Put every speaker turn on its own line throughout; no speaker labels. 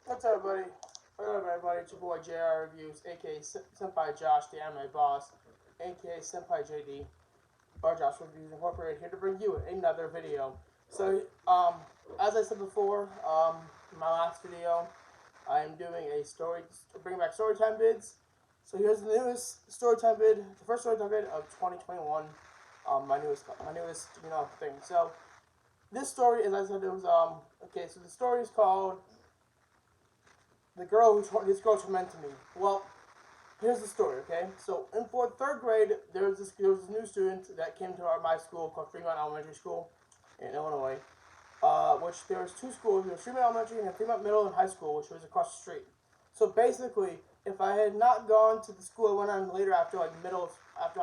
What's up, everybody? What's up, everybody? It's your boy JR Reviews, aka Senpai Josh, the anime boss, aka Senpai JD, or Josh Reviews Incorporated, here to bring you another video. So, as I said before, in my last video, I am doing a bringing back storytime vids. So here's the newest storytime vid, the first storytime vid of 2021. My newest, thing. So, this story, as I said, it was okay. So the story is called "This Girl Tormented Me." Well, here's the story, okay? So in third grade, there was this new student that came to my school called Fremont Elementary School in Illinois. Which there was two schools. There was Fremont Elementary and Fremont Middle and High School, which was across the street. So basically, if I had not gone to the school I went on later after I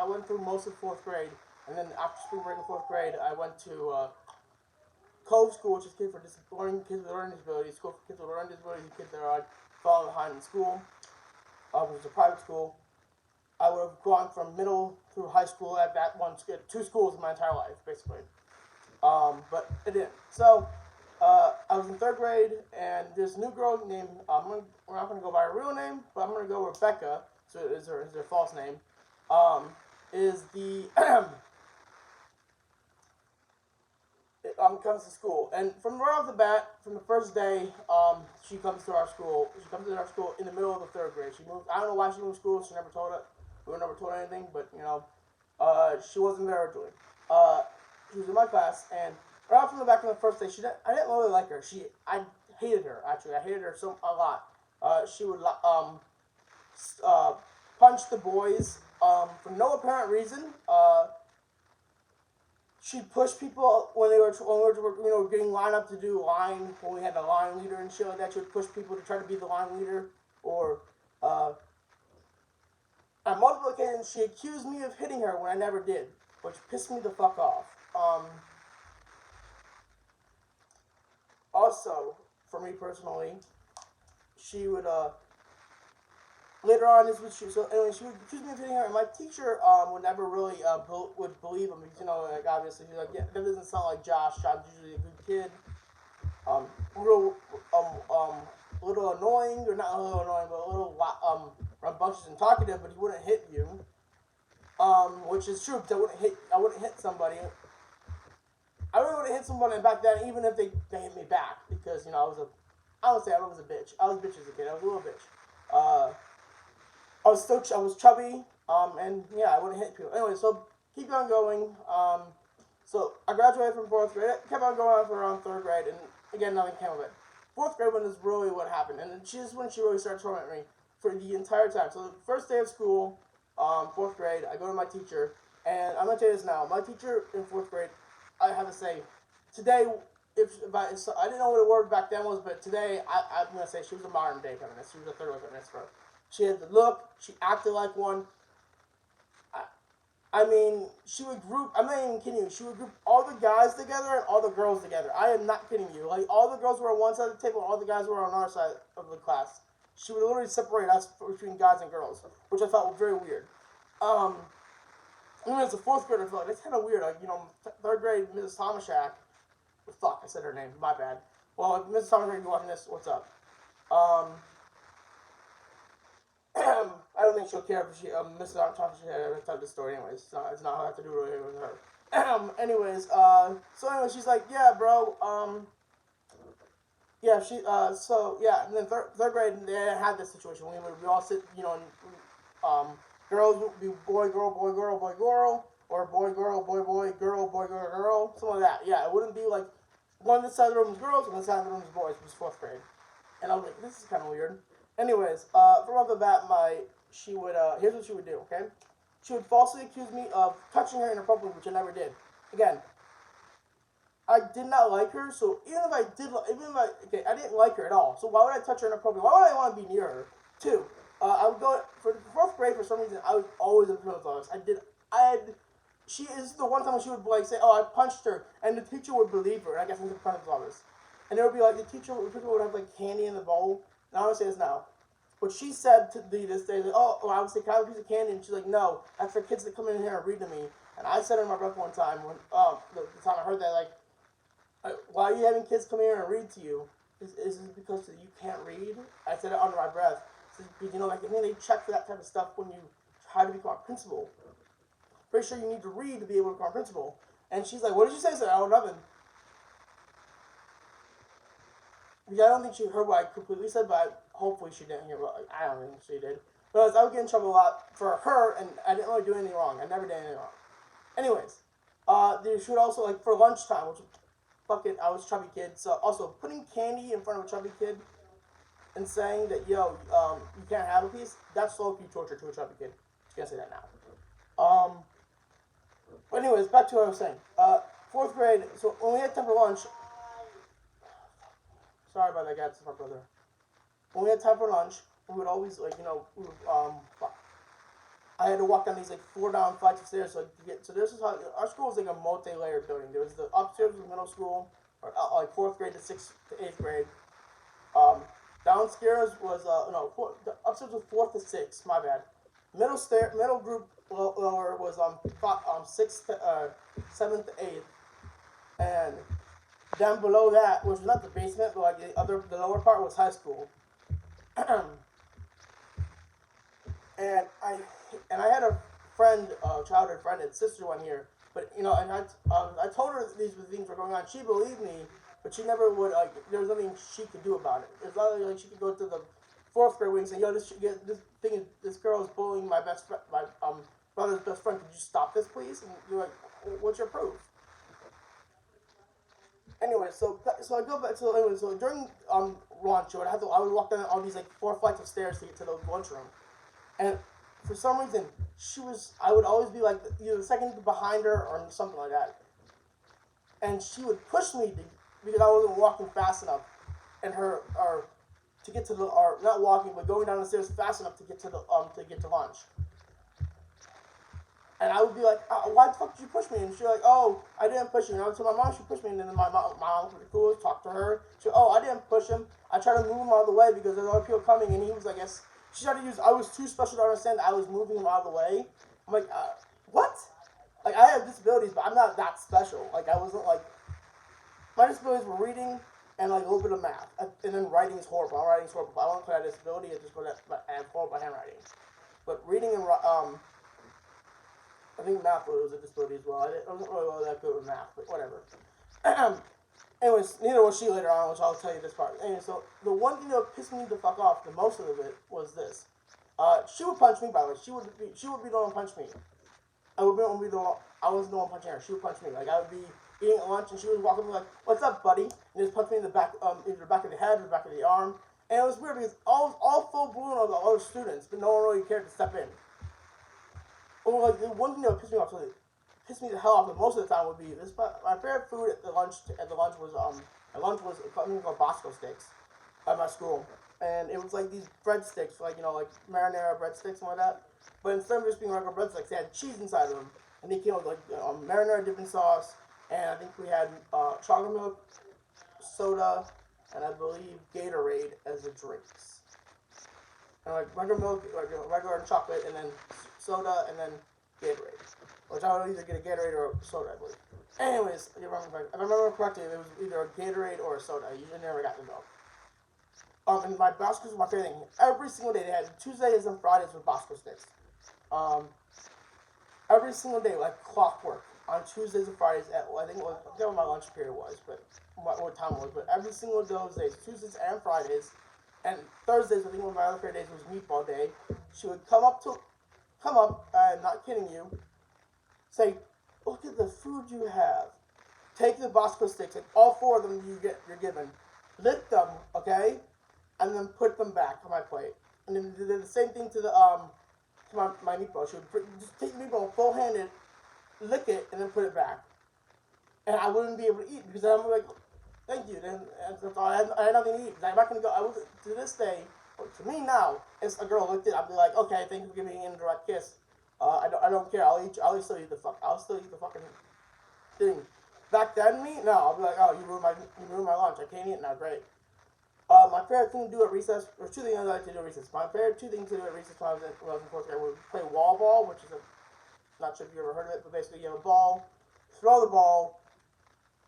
went through most of fourth grade, and then after spring break of fourth grade, I went to Cove School, which is kids with learning disabilities, school for kids with learning disabilities, kids that are falling behind in school, which is a private school. I would have gone from middle through high school at that one, two schools in my entire life, basically. But it didn't. So, I was in third grade, and this new girl named, we're not going to go by her real name, but I'm going to go Rebecca, so is her false name, is the, comes to school. And from right off the bat, from the first day, she comes to our school in the middle of the third grade. She moved, I don't know why she moved schools, she never told us, we were never told anything, but, she wasn't there originally. She was in my class, and right off from the back of the first day, I didn't really like her. I hated her, actually. I hated her a lot. She would punch the boys for no apparent reason. She'd push people when we were getting lined up to do line, when we had the line leader and shit like that. She would push people to try to be the line leader. Or on multiple occasions, she accused me of hitting her when I never did, which pissed me the fuck off. Also, for me personally, she would, later on, she would accuse me of hitting her, and my teacher, would never really, would believe him, because, obviously, she's like, yeah, that doesn't sound like Josh. Josh's usually a good kid. Little annoying, or not a little annoying, but a little, rambunctious and talkative, but he wouldn't hit you. Which is true, because I wouldn't hit somebody. I really wouldn't hit somebody back then, even if they hit me back, because, I was I would say I was a bitch. I was a bitch as a kid. I was a little bitch. I was chubby, and yeah, I wouldn't hit people. Anyway, so keep on going. So I graduated from fourth grade. I kept on going for around third grade, and again, nothing came of it. Fourth grade is really what happened, and she's when she really started tormenting me for the entire time. So the first day of school, fourth grade, I go to my teacher, and I'm gonna tell you this now. My teacher in fourth grade, I have to say, today, I didn't know what a word back then was, but today, I'm gonna say she was a modern day feminist. She was a third wave feminist for her. She had the look. She acted like one. I mean, she would group. I'm not even kidding you. She would group all the guys together and all the girls together. I am not kidding you. Like, all the girls were on one side of the table, and all the guys were on another side of the class. She would literally separate us between guys and girls, which I thought was very weird. Even as a fourth grader, I felt like that's kind of weird. Like, third grade, Mrs. Tomashak. Fuck, I said her name. My bad. Well, if Mrs. Tomashak, you're watching this, what's up? I don't think she'll care if Mrs. Tomashak ever told this story. Anyways, it's not how I have to do it with her. Anyways, so anyway, she's like, yeah, bro. Yeah, so yeah, and then third grade, they had this situation. We all sit, girls would be boy, girl, boy, girl, boy, girl, or boy, girl, boy, boy, girl, boy, girl, girl, something like that. Yeah, it wouldn't be like one side of the room was girls, one side of the room was boys. It was fourth grade, and I was like, this is kind of weird. Anyways, from off the bat, here's what she would do. Okay, she would falsely accuse me of touching her inappropriately, which I never did. Again, I did not like her, so even if I did, okay, I didn't like her at all. So why would I touch her inappropriately? Why would I want to be near her? Two, I would go for the fourth grade for some reason. I was always in the principal's office. I had. She is the one time when she would like say, "Oh, I punched her," and the teacher would believe her. And I guess into the principal's office, and it would be like the people would have like candy in the bowl. And I would say this now. What she said to me this day, like, "Oh, I would say, can I have a piece of candy?" And she's like, "No, that's for kids that come in here and read to me." And I said in my breath one time when the time I heard that, like, why are you having kids come here and read to you? Is it because you can't read? I said it under my breath. Because, you know, like, I think they check for that type of stuff when you try to become a principal. Pretty sure you need to read to be able to become a principal. And she's like, what did you say? I said, oh, nothing. Yeah, I don't think she heard what I completely said, but hopefully she didn't hear what I don't think she did. But I would get in trouble a lot for her, and I didn't really do anything wrong. I never did anything wrong. Anyways, she would also, like, for lunchtime, which, fuck it, I was a chubby kid, so also putting candy in front of a chubby kid and saying that, yo, you can't have a piece, that's low-key torture to a chubby kid. Just gonna say that now. But anyways, back to what I was saying. Fourth grade, so when we had time for lunch, sorry about that, guys, it's my brother. When we had time for lunch, we would always, like, you know, I had to walk down these, like, 4 down flights of stairs to get, so this is how, our school was, like, a multi-layered building. There was the upstairs was middle school, or, like, 4th grade to 6th to 8th grade. Downstairs was, the upstairs was 4th to 6th, my bad. Middle group lower was, 6th to, 7th to 8th. And down below that was not the basement, but, like, the lower part was high school. And I had a friend, childhood friend, and sister one here. But, you know, and I told her these things were going on. She believed me, but she never would, like, there was nothing she could do about it. It's not like she could go to the 4th grade wing and say, yo, this girl is bullying my best friend, my brother's best friend. Could you stop this, please? And you're like, what's your proof? Anyway, so I go back to, anyway, so during lunch, I would walk down all these, like, 4 flights of stairs to get to the lunchroom. And for some reason, I would always be like either the second behind her or something like that. And she would push me because I wasn't walking fast enough. And or to get to the, or not walking, but going down the stairs fast enough to get to lunch. And I would be like, why the fuck did you push me? And she's like, oh, I didn't push you. And I would tell my mom she pushed me. And then my mom would be cool, talk to her. She, oh, I didn't push him. I tried to move him out of the way because there's other people coming. And he was, I guess, she tried to use, I was too special to understand that I was moving him out of the way. I'm like, what? Like, I have disabilities, but I'm not that special. Like, I wasn't, like, my disabilities were reading and, like, a little bit of math. And then writing is horrible. Writing is horrible. If I want to put out a disability, I just put it, I have horrible handwriting. But reading and, I think math was a disability as well. I wasn't really that good with math, but whatever. Anyways, neither was she later on, which I'll tell you this part. Anyway, so the one thing that pissed me the fuck off the most of it was this. She would punch me, by the way. She would be the one to punch me. I wasn't the one punching her. She would punch me. Like, I would be eating lunch and she would walk up and be like, what's up, buddy? And just punch me in the back, either the back of the head or the back of the arm. And it was weird because all full blown of the other students, but no one really cared to step in. Well, like, the one thing that would piss me off, piss me the hell off, and most of the time would be this. My favorite food at the lunch was something called Bosco sticks at my school, and it was like these breadsticks, like, you know, like marinara breadsticks and like that. But instead of just being regular breadsticks, they had cheese inside of them, and they came with like marinara dipping sauce, and I think we had chocolate milk, soda, and I believe Gatorade as the drinks. And like regular milk, like, you know, regular chocolate, and then soda, and then Gatorade. Which I would either get a Gatorade or a soda, I believe. Anyways, if I remember correctly, it was either a Gatorade or a soda. I usually never got the milk. And my Bosco was my favorite thing. Every single day they had Tuesdays and Fridays with Bosco sticks. Every single day, like clockwork, on Tuesdays and Fridays I think what my lunch period was, but what time it was. But every single of those days, Tuesdays and Fridays, and Thursdays, I think one of my other favorite days was meatball day. She would come up, not kidding you, say, look at the food you have. Take the Bosco sticks, and all 4 of them you're given. Lick them, okay, and then put them back on my plate. And then did the same thing to my meatball. She would just take the meatball full-handed, lick it, and then put it back. and I wouldn't be able to eat because I'm like, thank you. Then I had nothing to eat. I'm not gonna go. I was to this day, or to me now, if a girl looked at, I'd be like, okay, thank you for giving me an indirect kiss. I don't care. I'll still eat the fuck. I'll still eat the fucking thing. Back then, me, no, I'll be like, oh, you ruined my lunch. I can't eat now. Great. My favorite thing to do at recess, or two things I like to do at recess. My favorite two things to do at recess when I was in fourth grade was play wall ball, which is not sure if you ever heard of it, but basically you have a ball, throw the ball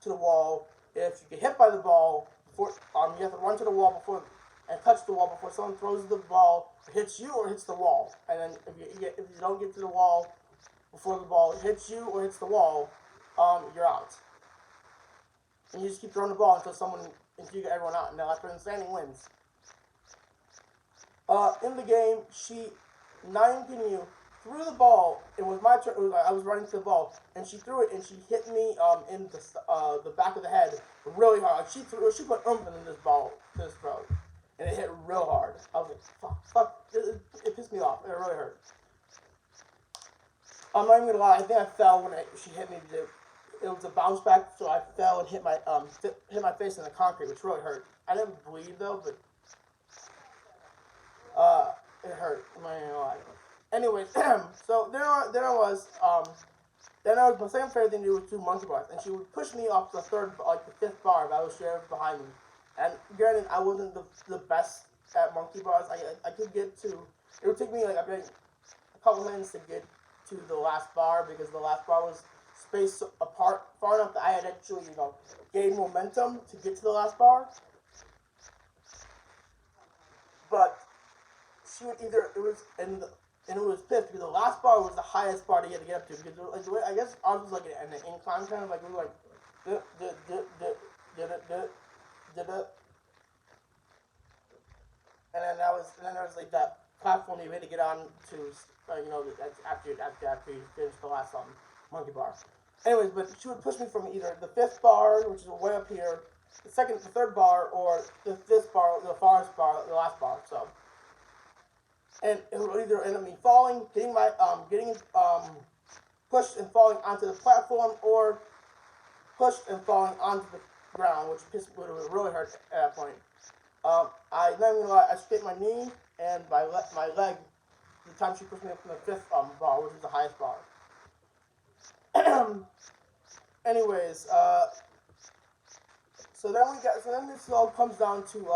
to the wall. If you get hit by the ball, you have to run to the wall and touch the wall before someone throws the ball, hits you or hits the wall. And then if you don't get to the wall before the ball hits you or hits the wall, you're out. And you just keep throwing the ball until you get everyone out, and the last person standing wins. In the game, not even kidding you, threw the ball. It was my turn. I was running to the ball, and she threw it, and she hit me in the back of the head really hard. She put oomph in this ball, this throw, and it hit real hard. I was like, fuck. It pissed me off. It really hurt. I'm not even gonna lie. I think I fell when she hit me. It was a bounce back, so I fell and hit my face in the concrete, which really hurt. I didn't bleed though, but it hurt. I'm not even gonna lie. Anyways, so then I was my second favorite thing to do was do monkey bars, and she would push me off the fifth bar that was shared behind me. And granted, I wasn't the best at monkey bars. I could get to. It would take me like a couple minutes to get to the last bar because the last bar was spaced apart far enough that I had actually gained momentum to get to the last bar. But she would and it was pissed because the last bar was the highest bar to get up to because I guess ours was like an incline kind of like we were like and then there was like that platform you had to get on to after you finish the last monkey bar. Anyways, but she would push me from either the fifth bar, which is way up here, the third bar, or the fifth bar, the farthest bar, the last bar. So, and it would either end up me falling, getting pushed and falling onto the platform, or pushed and falling onto the ground, which would really hurt at that point. I not even lie, I scraped my knee and my leg the time she pushed me up from the fifth bar, which is the highest bar. Anyways, so then this all comes down to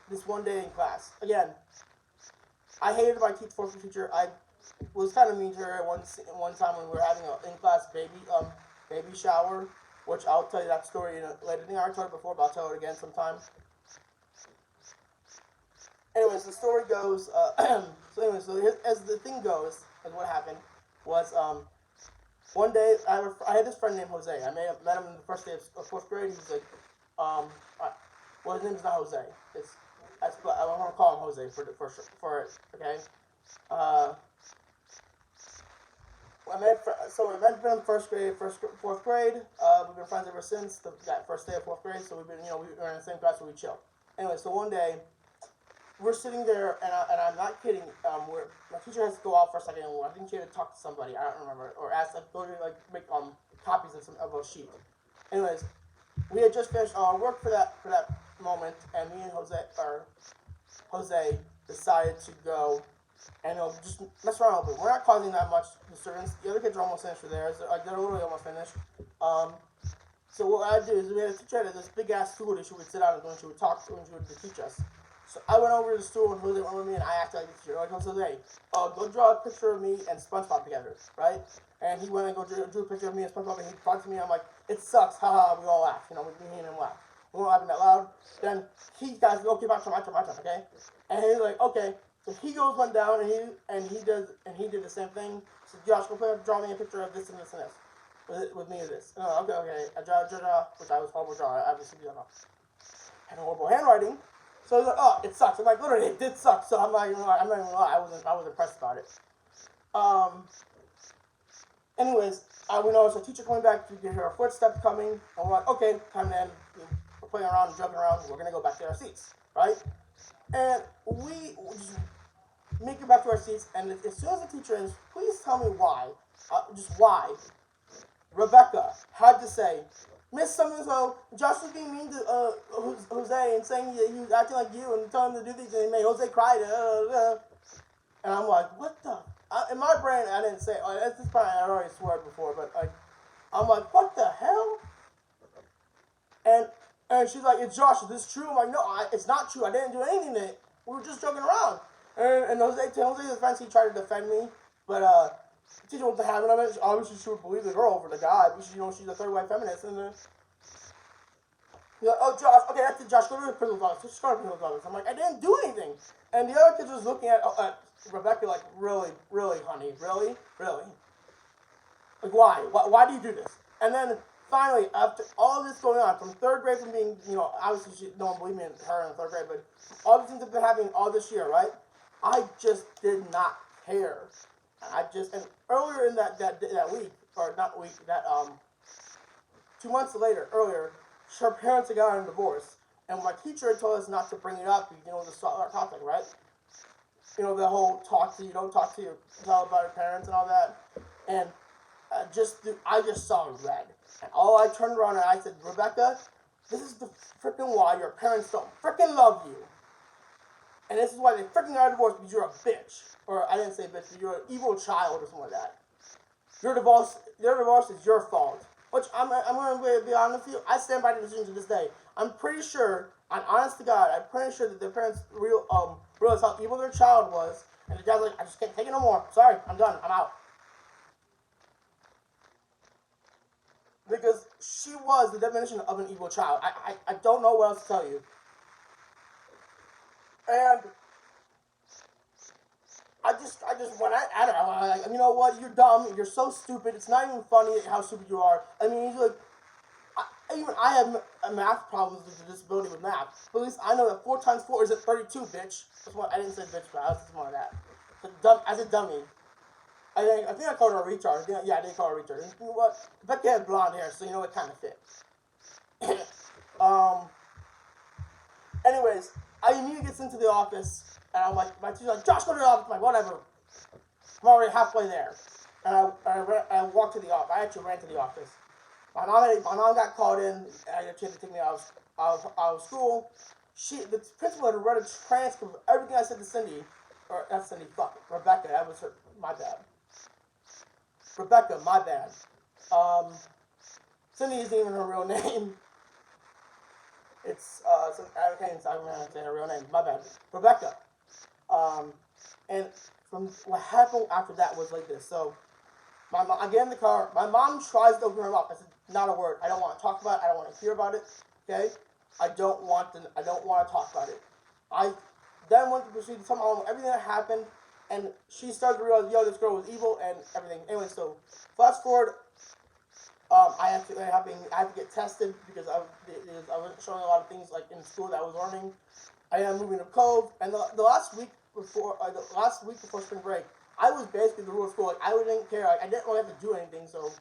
this one day in class. Again, I hated my fourth teacher. I was kind of mean to her one time when we were having an in-class baby shower, which I'll tell you that story later. I think I already told it before, but I'll tell it again sometime. Anyways, the story goes. As the thing goes, as what happened was one day I had this friend named Jose. I may have met him in the first day of fourth grade. He was like, well, his name is not Jose. I want to call him Jose for it. Okay. I met him in fourth grade. We've been friends ever since that first day of fourth grade. So we were in the same class, so we chill. Anyway, so one day we're sitting there, and I'm not kidding. My teacher has to go out for a second. I think she had to talk to somebody. I don't remember, or go to make copies of a sheet. Anyways, we had just finished our work for that moment, and me and Jose decided to go and just mess around a little bit. We're not causing that much disturbance. The other kids are almost finished with theirs. They're literally almost finished. So what I do is we had a teacher at this big ass stool that she would sit on when she would teach us. So I went over to the stool and Jose went with me, and I acted like the teacher. I told Jose, go draw a picture of me and SpongeBob together, right? And he went and drew a picture of me and SpongeBob, and he brought it to me. I'm like, it sucks, haha. We all laugh, me and him laugh. We weren't laughing that loud. Then he guys go, okay, my turn, okay? And he's like, okay. So he went down, and he did the same thing. He said, Josh, draw me a picture of this and this and this with me and this. And I'm like, okay. I draw, which I was horrible drawing. I obviously did not. Had horrible handwriting. So he's like, oh, it sucks. I'm like, literally, it did suck. So I'm not even gonna lie. I was impressed about it. Anyways, we noticed our teacher coming back. We can hear our footsteps coming, and we're like, okay, time to end. We're playing around and joking around. We're gonna go back to our seats, right? And we just make it back to our seats. And as soon as the teacher ends, please tell me why, just why, Rebecca had to say, Miss so Josh was being mean to Jose and saying that he was acting like you and telling him to do things, and he made Jose cry. And I'm like, what the? In my brain, I didn't say. At this point, I already swore before, but like, I'm like, what the hell? And she's like, it's Josh. Is this true? I'm like, no, it's not true. I didn't do anything to it. We were just joking around. And Jose's defense, he tried to defend me, but the teacher wasn't having of it. Obviously, she would believe the girl over the guy because she's a third white feminist. And he's like, oh, Josh, okay, that's it, Josh. Go to the principal's office. Just go to the principal's office. I'm like, I didn't do anything. And the other kids was looking at Rebecca like, really, really, honey, really, really. Like, why? Why do you do this? And then finally, after all this going on, from third grade, from being, obviously no one believed me in her in third grade, but all these things have been happening all this year, right? I just did not care. And earlier in that week, or not week, 2 months earlier, her parents had gotten a divorce, and my teacher had told us not to bring it up, the topic, right? The whole don't talk to your tell about your parents and all that, and I just saw red. And I turned around and I said, Rebecca, this is the freaking why your parents don't freaking love you. And this is why they freaking got a divorce, because you're a bitch. Or I didn't say bitch, but you're an evil child or something like that. Your divorce is your fault. Which I'm going to be honest with you, I stand by the decision to this day. I'm pretty sure, I'm honest to God, I'm pretty sure that their parents realized how evil their child was. And the dad's like, I just can't take it no more. Sorry, I'm done. I'm out. Because she was the definition of an evil child. I don't know what else to tell you. And I just went at her. I'm like, you know what? You're dumb. You're so stupid. It's not even funny how stupid you are. I mean, he's like, I have math problems with a disability with math. But at least I know that 4 times 4 is 32, bitch. That's what I didn't say bitch, but I was just more of that. As a dummy. I think I called her a retard. I did call her a retard. And you know what? Becca had blonde hair, so it kind of fit. Anyways, I immediately gets into the office, and I'm like, my teacher's like, Josh, go to the office. I'm like, whatever. I'm already halfway there. And I walked to the office. I actually ran to the office. My mom got called in. I had a chance to take me out of school. The principal had read a transcript of everything I said to Cindy. Or, not Cindy, fuck, Rebecca. That was my bad. Rebecca, my bad. Cindy isn't even her real name. It's, I can't say her real name. My bad. Rebecca. And from what happened after that was like this. So, I get in the car. My mom tries to open her mouth. I said, not a word. I don't want to talk about it. I don't want to hear about it. Okay? I don't want to talk about it. I then went to proceed to tell my mom everything that happened. And she started to realize, this girl was evil and everything. Anyway, so fast forward, I had to get tested because I wasn't showing a lot of things like in school that I was learning. I am moving to Cove, and the last week before spring break, I was basically the rule of school. Like I didn't care. I didn't really have to do anything. So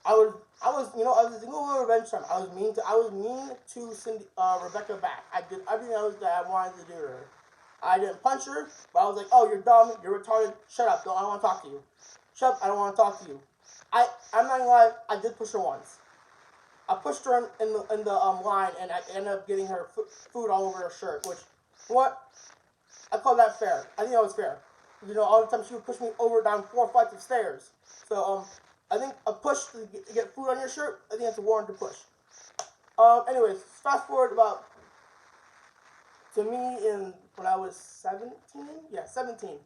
I was a little revenge time. I was mean to Cindy, Rebecca back. I did everything that I wanted to do to her. I didn't punch her, but I was like, oh, you're dumb, you're retarded, shut up, I don't want to talk to you. Shut up, I don't want to talk to you. I'm not gonna lie, I did push her once. I pushed her in the line, and I ended up getting her food all over her shirt, which, I call that fair. I think that was fair. All the time she would push me down 4 flights of stairs. So, I think a push to get food on your shirt, I think that's a warranted push. Anyways, fast forward to me when I was 17? Yeah, 17.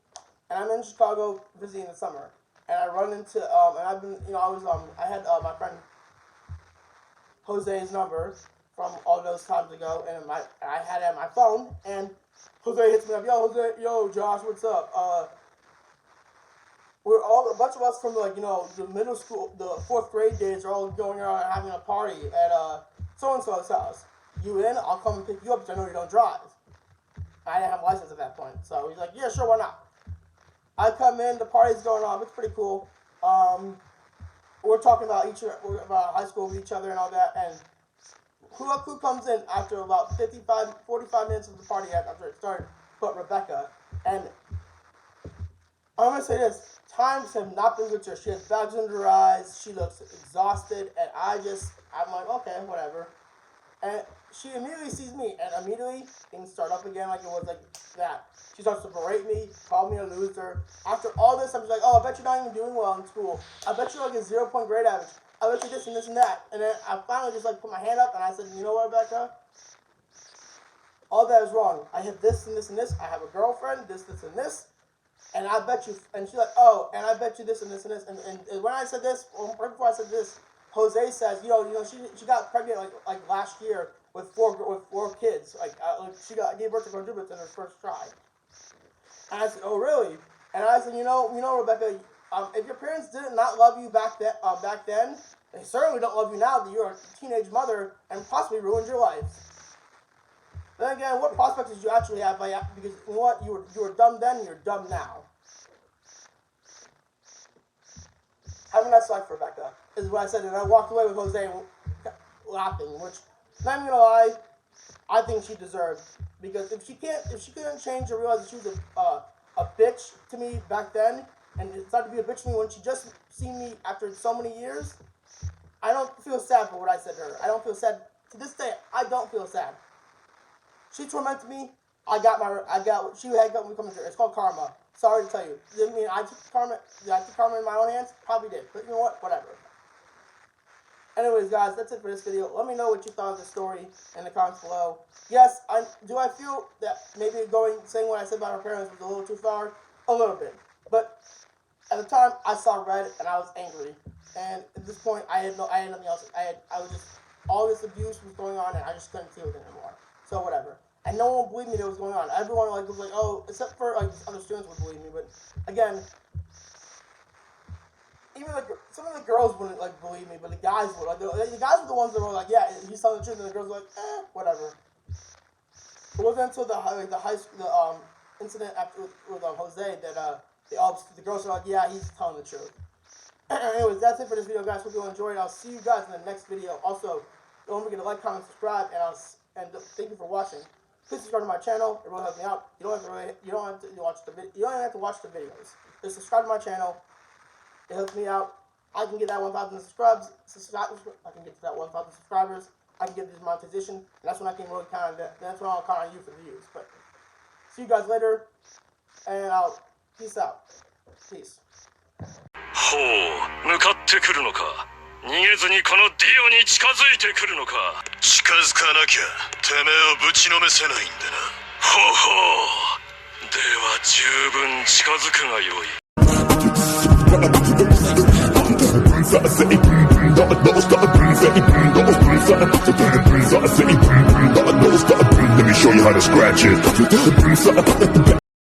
And I'm in Chicago visiting in the summer. And I run into, and I've been, I had my friend Jose's number from all those times ago, and I had it on my phone, and Jose hits me up, yo, Josh, what's up? We're all, a bunch of us from, the middle school, the 4th grade days are all going around and having a party at, so-and-so's house. You in? I'll come and pick you up because I know you don't drive. I didn't have a license at that point. So he's like, yeah, sure, why not? I come in, the party's going on, it's pretty cool. We're talking about about high school with each other and all that, and who comes in after about 45 minutes of the party after it started, but Rebecca. And I'm going to say this, times have not been good to her. She has bags under her eyes. She looks exhausted, and I'm like, okay, whatever. And she immediately sees me, and immediately things start up again like it was like that. She starts to berate me, call me a loser. After all this, I'm just like, oh, I bet you're not even doing well in school. I bet you're like a 0-point grade average. I bet you this and this and that. And then I finally just like put my hand up, and I said, you know what, Rebecca? All that is wrong. I have this and this and this. I have a girlfriend, this and this. And I bet you, and she's like, oh, and I bet you this and this and this. And when I said this, right before I said this, Jose says, she got pregnant like last year with four kids. She gave birth to quadruplets in her first try. And I said, oh really? And I said, Rebecca, if your parents did not love you back then, they certainly don't love you now that you're a teenage mother and possibly ruined your life. Then again, what prospects did you actually have? Because you know what, you were dumb then, and you're dumb now. Have a nice life, Rebecca, is what I said, and I walked away with Jose laughing, which, not even gonna lie, I think she deserved. Because if she couldn't change or realize that she was a bitch to me back then, and decided to be a bitch to me when she just seen me after so many years, I don't feel sad for what I said to her. I don't feel sad. To this day, I don't feel sad. She tormented me. She had got me coming to her. It's called karma. Sorry to tell you. I mean, I took karma in my own hands? Probably did. But you know what? Whatever. Anyways, guys, that's it for this video. Let me know what you thought of the story in the comments below. Yes, do I feel that maybe saying what I said about her parents was a little too far? A little bit. But at the time, I saw red and I was angry. And at this point, I had nothing else. All this abuse was going on, and I just couldn't deal with it anymore. So whatever. And no one believed me that was going on. Everyone was like, oh, except for other students would believe me. But again, even some of the girls wouldn't believe me, but the guys would. The guys were the ones that were like, yeah, he's telling the truth, and the girls were like, whatever. It wasn't until the incident after with Jose that the girls were like, yeah, he's telling the truth. Anyways, that's it for this video, guys. Hope you all enjoyed. I'll see you guys in the next video. Also, don't forget to like, comment, subscribe, and thank you for watching. Please subscribe to my channel. It really helps me out. You don't have to watch the videos. Just subscribe to my channel. It helps me out. I can get that 1,000 subscribers. I can get to that 1,000 subscribers. I can get this monetization, and that's when I can really count on that. That's when I'll count on you for the views. But see you guys later, and peace out. Peace.
ほう、向かってくるのか。逃げずにこのディオに近づいてくるのか。近づかなきゃてめえをぶちのめせないんでな。ほほう、では十分近づくがよい。Let me show you how to scratch it.